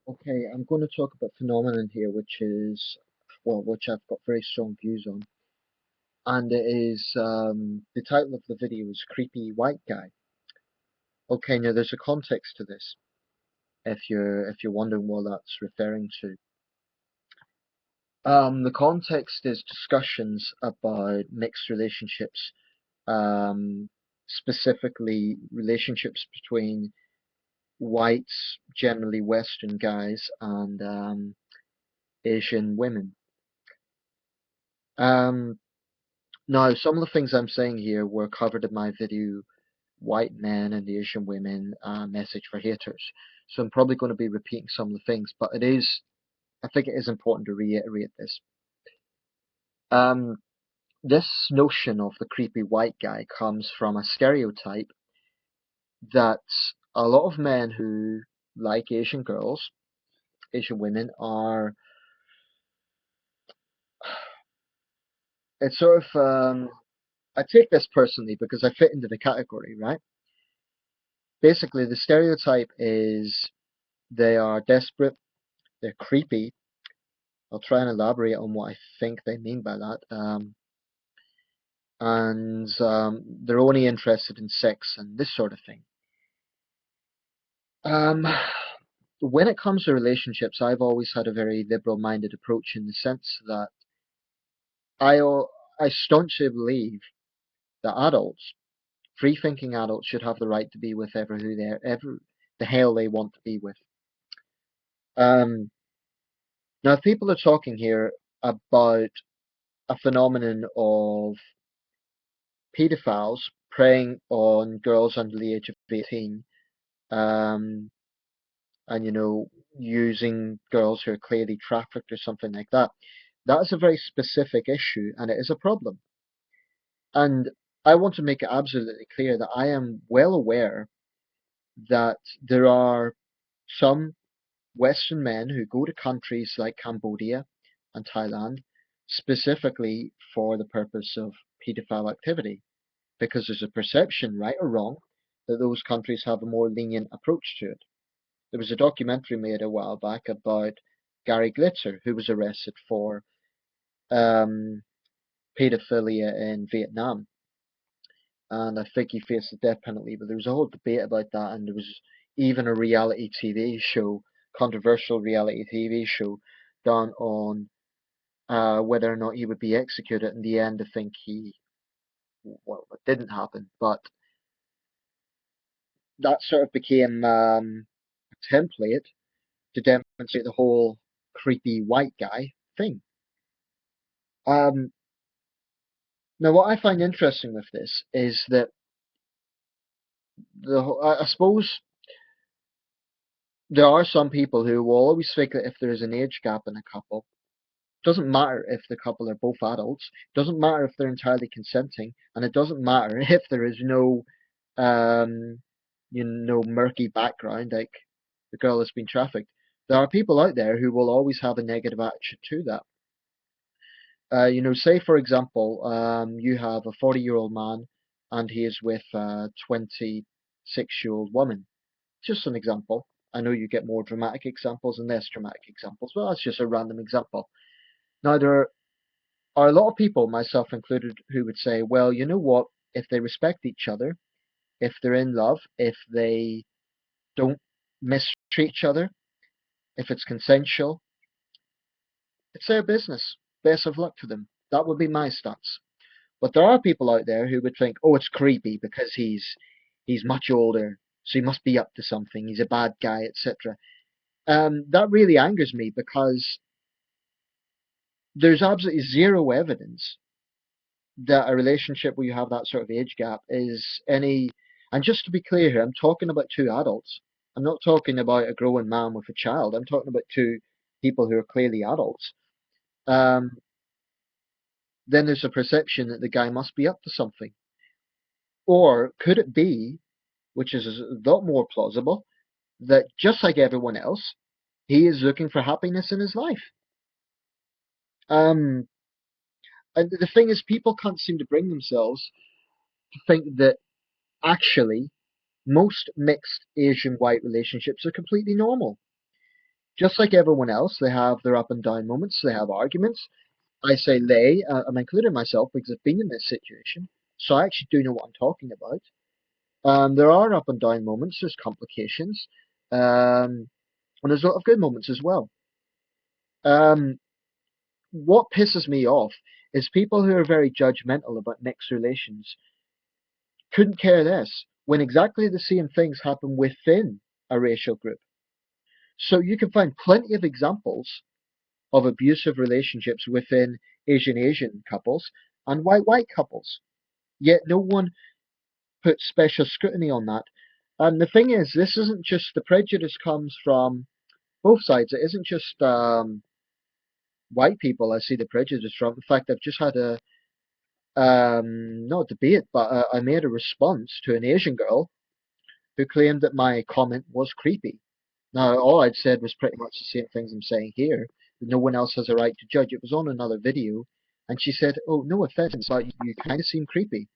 Okay, I'm going to talk about phenomenon here, which I've got very strong views on, and it is the title of the video is "Creepy White Guy." Okay, now there's a context to this. If you're wondering what that's referring to, the context is discussions about mixed relationships, um, specifically relationships between whites, generally Western guys, and Asian women. Um, Now, some of the things I'm saying here were covered in my video, White Men and Asian Women, Message for Haters. So I'm probably going to be repeating some of the things, but I think it is important to reiterate this. Um, this notion of the creepy white guy comes from a stereotype that a lot of men who like Asian girls, Asian women, it's sort of, I take this personally because I fit into the category, right? Basically, the stereotype is they are desperate. They're creepy. I'll try and elaborate on what I think they mean by that. And they're only interested in sex and this sort of thing. Um, when it comes to relationships, I've always had a very liberal-minded approach in the sense that I I staunchly believe that adults, free-thinking adults, should have the right to be with ever the hell they want to be with. Um, Now, if people are talking here about a phenomenon of pedophiles preying on girls under the age of 18, um, and using girls who are clearly trafficked or something like that. That is a very specific issue, and it is a problem. And I want to make it absolutely clear that I am well aware that there are some Western men who go to countries like Cambodia and Thailand specifically for the purpose of paedophile activity, because there's a perception, right or wrong, that those countries have a more lenient approach to it. There was a documentary made a while back about Gary Glitzer, who was arrested for um, paedophilia in Vietnam, and I think he faced the death penalty. But there was a whole debate about that, and there was even a reality TV show, controversial reality TV show, done on whether or not he would be executed. In the end, I think it didn't happen, but that sort of became a template to demonstrate the whole creepy white guy thing. Um, Now, what I find interesting with this is that I suppose there are some people who will always think that if there is an age gap in a couple, it doesn't matter if the couple are both adults, it doesn't matter if they're entirely consenting, and it doesn't matter if there is no, um, murky background like the girl has been trafficked. There are people out there who will always have a negative attitude to that. Say for example, you have a 40-year-old man and he is with a 26-year-old woman. Just an example. I know you get more dramatic examples and less dramatic examples, but that's just a random example. Now, there are a lot of people, myself included, who would say, well, you know what? If they respect each other, if they're in love, if they don't mistreat each other, if it's consensual, it's their business. Best of luck to them. That would be my stance. But there are people out there who would think, oh, it's creepy because he's much older, so he must be up to something. He's a bad guy, etc. That really angers me because there's absolutely zero evidence that a relationship where you have that sort of age gap is any. And just to be clear here, I'm talking about two adults. I'm not talking about a grown man with a child. I'm talking about two people who are clearly adults. Um, then there's a perception that the guy must be up to something. Or could it be, which is a lot more plausible, that just like everyone else, he is looking for happiness in his life. Um, and the thing is, people can't seem to bring themselves to think that actually most mixed Asian white relationships are completely normal. Just like everyone else, they have their up and down moments, they have arguments. I say they, I'm including myself because I've been in this situation, so I actually do know what I'm talking about. There are up and down moments, there's complications, um, and there's a lot of good moments as well. Um, what pisses me off is people who are very judgmental about mixed relations couldn't care less when exactly the same things happen within a racial group. So you can find plenty of examples of abusive relationships within Asian couples and white couples. Yet no one puts special scrutiny on that. And the thing is, this isn't just the prejudice comes from both sides. It isn't just white people I see the prejudice from. In fact, I've just had a not a debate, but I made a response to an Asian girl who claimed that my comment was creepy. Now, all I'd said was pretty much the same things I'm saying here. That no one else has a right to judge. It was on another video, and she said, "Oh, no offense, but you kind of seem creepy."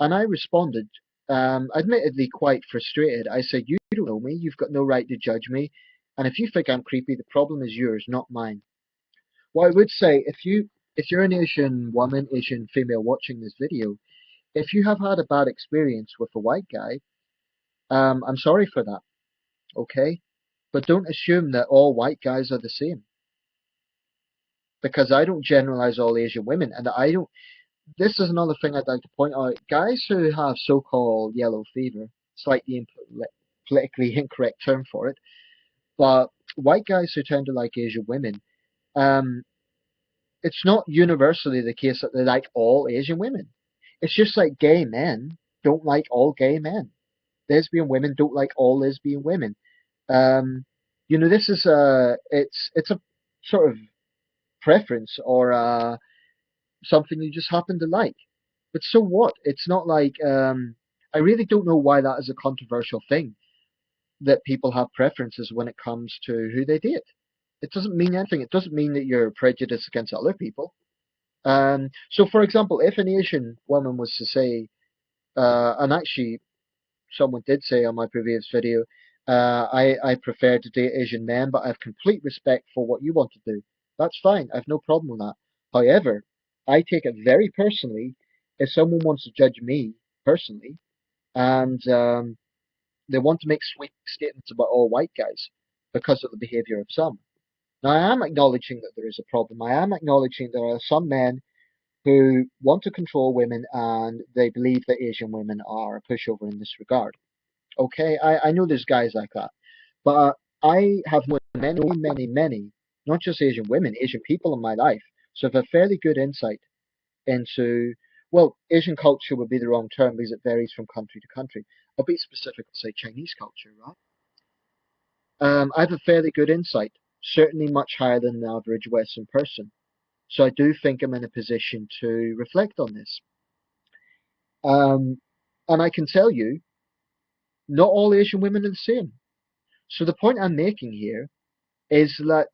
And I responded, admittedly quite frustrated. I said, "You don't know me. You've got no right to judge me. And if you think I'm creepy, the problem is yours, not mine." What I would say, if you're an Asian woman, Asian female watching this video, if you have had a bad experience with a white guy, I'm sorry for that. Okay, but don't assume that all white guys are the same, because I don't generalize all Asian women, and I don't. This is another thing I'd like to point out. Guys who have so-called yellow fever, slightly politically incorrect term for it, but white guys who tend to like Asian women, um, it's not universally the case that they like all Asian women. It's just like gay men don't like all gay men. Lesbian women don't like all lesbian women. Um, this is it's a sort of preference or something you just happen to like. But so what? It's not like I really don't know why that is a controversial thing that people have preferences when it comes to who they date. It doesn't mean anything. It doesn't mean that you're prejudiced against other people. So, for example, if an Asian woman was to say, and actually someone did say on my previous video, I prefer to date Asian men, but I have complete respect for what you want to do. That's fine. I have no problem with that. However, I take it very personally if someone wants to judge me personally and they want to make sweeping statements about all white guys because of the behavior of some. Now, I am acknowledging that there is a problem. I am acknowledging there are some men who want to control women and they believe that Asian women are a pushover in this regard. Okay, I know there's guys like that, but I have known many, not just Asian women, Asian people in my life, so I've a fairly good insight into, well, Asian culture would be the wrong term because it varies from country to country. I'll be specific and say Chinese culture, right? I have a fairly good insight, certainly much higher than the average Western person. So I do think I'm in a position to reflect on this. Um, and I can tell you, not all Asian women are the same. So the point I'm making here is that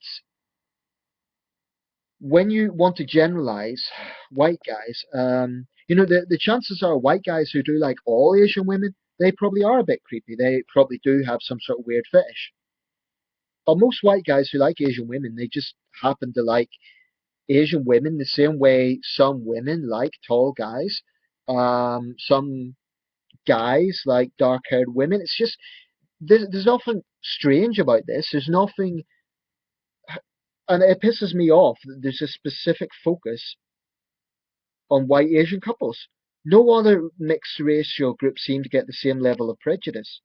when you want to generalize white guys, the chances are white guys who do like all Asian women, they probably are a bit creepy. They probably do have some sort of weird fetish. But most white guys who like Asian women, they just happen to like Asian women the same way some women like tall guys. Some guys like dark-haired women. It's just there's nothing strange about this. There's nothing, and it pisses me off that there's a specific focus on white Asian couples. No other mixed racial group seem to get the same level of prejudice.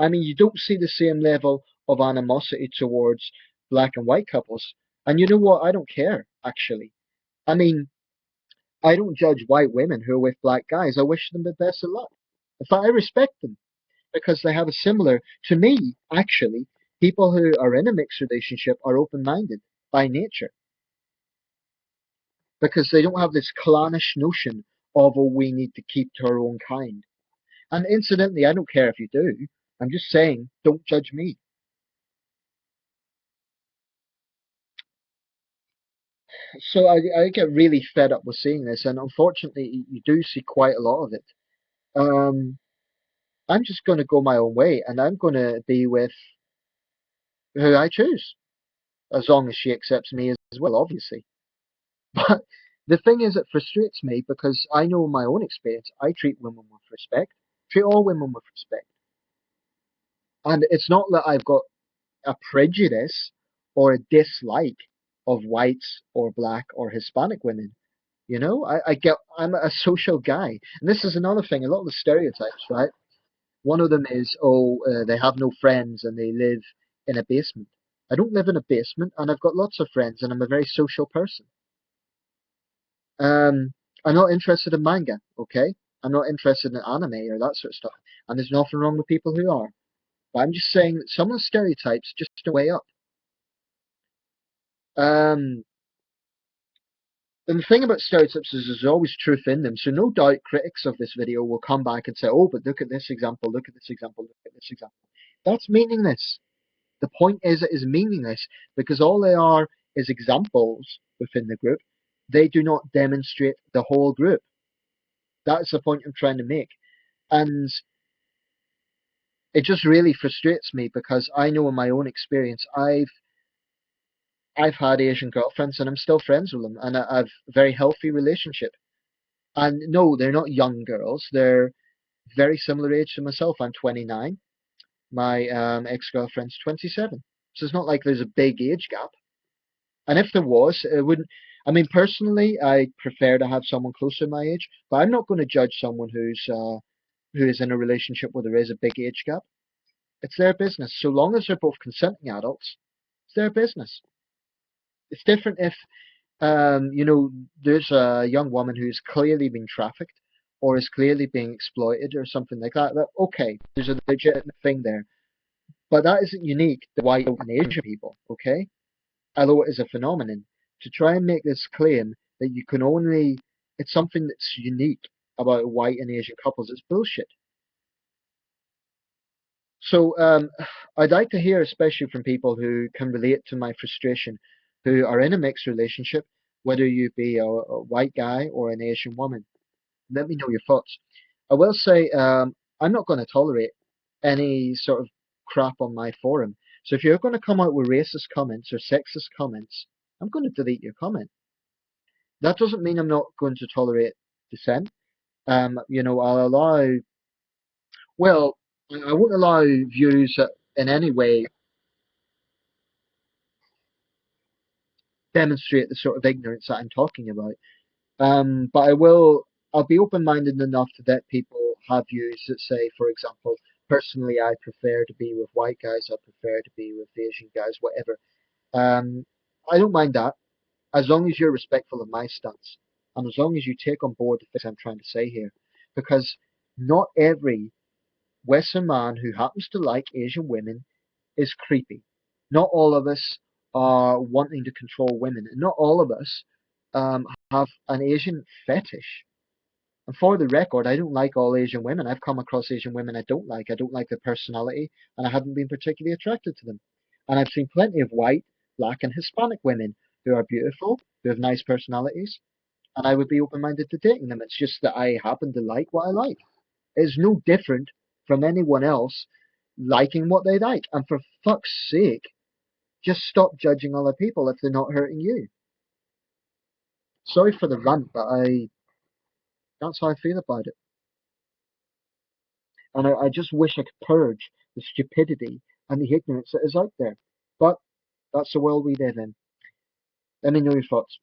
I mean, you don't see the same level of animosity towards black and white couples. And you know what? I don't care, actually. I mean, I don't judge white women who are with black guys. I wish them the best of luck. In fact, I respect them because they have a similar, to me, actually, people who are in a mixed relationship are open minded by nature because they don't have this clannish notion of, oh, we need to keep to our own kind. And incidentally, I don't care if you do. I'm just saying, don't judge me. So I get really fed up with seeing this, and unfortunately, you do see quite a lot of it. Um, I'm just going to go my own way, and I'm going to be with who I choose, as long as she accepts me as well, obviously. But the thing is, it frustrates me because I know in my own experience, I treat women with respect, treat all women with respect. And it's not that I've got a prejudice or a dislike of white or black or Hispanic women. You know, I'm a social guy. And this is another thing, a lot of the stereotypes, right? One of them is, oh, they have no friends and they live in a basement. I don't live in a basement and I've got lots of friends and I'm a very social person. Um, I'm not interested in manga, okay? I'm not interested in anime or that sort of stuff. And there's nothing wrong with people who are. But I'm just saying that some of the stereotypes just don't weigh up. Um, and the thing about stereotypes is there's always truth in them. So no doubt critics of this video will come back and say, oh, but look at this example, look at this example, look at this example. That's meaningless. The point is it is meaningless because all they are is examples within the group. They do not demonstrate the whole group. That's the point I'm trying to make. And it just really frustrates me because I know in my own experience I've had Asian girlfriends and I'm still friends with them and I've a very healthy relationship. And no, they're not young girls. They're very similar age to myself. I'm 29. My ex-girlfriend's 27. So it's not like there's a big age gap. And if there was, it wouldn't. I mean, personally, I prefer to have someone closer to my age, but I'm not going to judge someone who is in a relationship where there is a big age gap. It's their business. So long as they're both consenting adults, it's their business. It's different if, there's a young woman who's clearly been trafficked or is clearly being exploited or something like that. That okay, there's a legitimate thing there, but that isn't unique to white and Asian people. Okay, although it is a phenomenon. To try and make this claim that you can only, it's something that's unique about white and Asian couples. It's bullshit. So I'd like to hear, especially from people who can relate to my frustration, who are in a mixed relationship, whether you be a white guy or an Asian woman. Let me know your thoughts. I will say I'm not going to tolerate any sort of crap on my forum. So if you're going to come out with racist comments or sexist comments, I'm going to delete your comment. That doesn't mean I'm not going to tolerate dissent. I'll allow, well, I won't allow views that in any way demonstrate the sort of ignorance that I'm talking about. But I'll be open-minded enough to let people have views that say, for example, personally, I prefer to be with white guys, I prefer to be with Asian guys, whatever. Um, I don't mind that, as long as you're respectful of my stance, and as long as you take on board the things I'm trying to say here. Because not every Western man who happens to like Asian women is creepy. Not all of us are wanting to control women, and not all of us have an Asian fetish. And for the record, I don't like all Asian women. I've come across Asian women I don't like. I don't like their personality, and I haven't been particularly attracted to them. And I've seen plenty of white, black, and Hispanic women who are beautiful, who have nice personalities, and I would be open-minded to dating them. It's just that I happen to like what I like. It's no different from anyone else liking what they like. And for fuck's sake, just stop judging other people if they're not hurting you. Sorry for the rant, but that's how I feel about it. And I just wish I could purge the stupidity and the ignorance that is out there. But that's the world we live in. Let me know your thoughts.